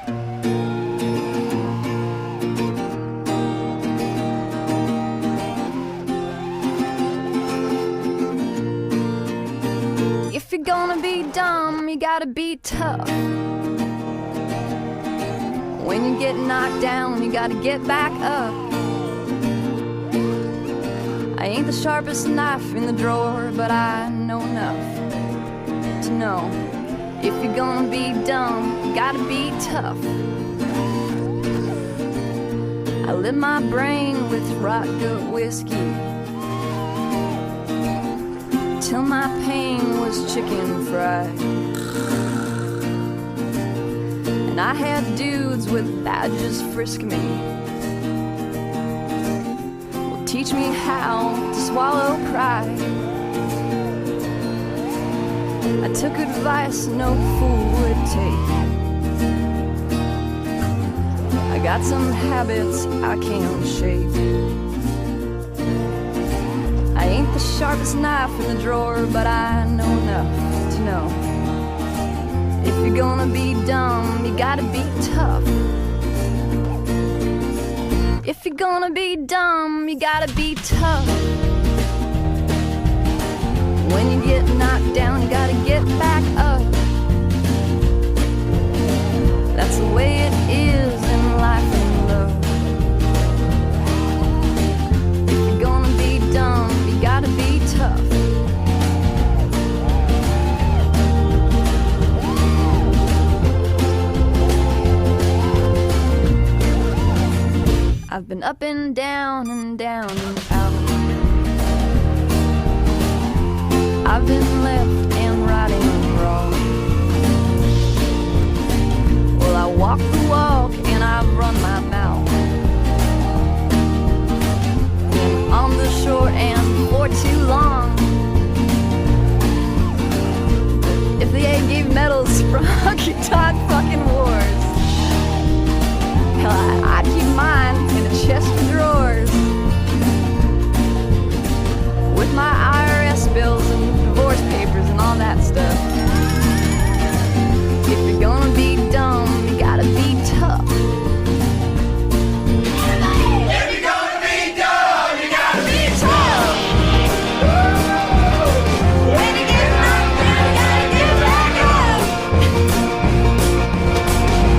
If you're gonna be dumb, you gotta be tough. When you get knocked down, you gotta get back up. I ain't the sharpest knife in the drawer, but I know enough to know if you're gonna be dumb, you gotta be tough. I lit my brain with rock good whiskey till my pain was chicken fried. And I had dudes with badges frisk me, well, teach me how to swallow pride. I took advice no fool would take. I got some habits I can't shake. I ain't the sharpest knife in the drawer, but I know enough to know if you're gonna be dumb, you gotta be tough. If you're gonna be dumb, you gotta be tough. When you get knocked down, you gotta get back up. That's the way it is in life and love. If you're gonna be dumb, you gotta be tough. I've been up and down and down and out. I've been left and right and wrong. Well, I walk the walk and I've run my mouth. Been on the short end for too long. But if they gave medals for Honky Tonk fucking wars, hell, I'd keep mine in a chest of drawers with my IRS bills and divorce papers and all that stuff. If you're gonna be dumb, you gotta be tough. If you're gonna be dumb, you gotta be tough. When you get knocked down, you gotta get back up.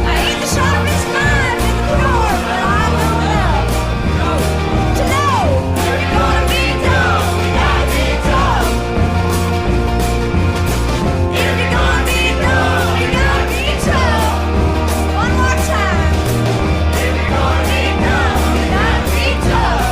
I ain't the sharpest knife in the drawer, but I know enough to know If you're gonna be dumb, you gotta be tough. if you're gonna be dumb, you gotta be tough. One more time. If you're gonna be dumb, You gotta be tough.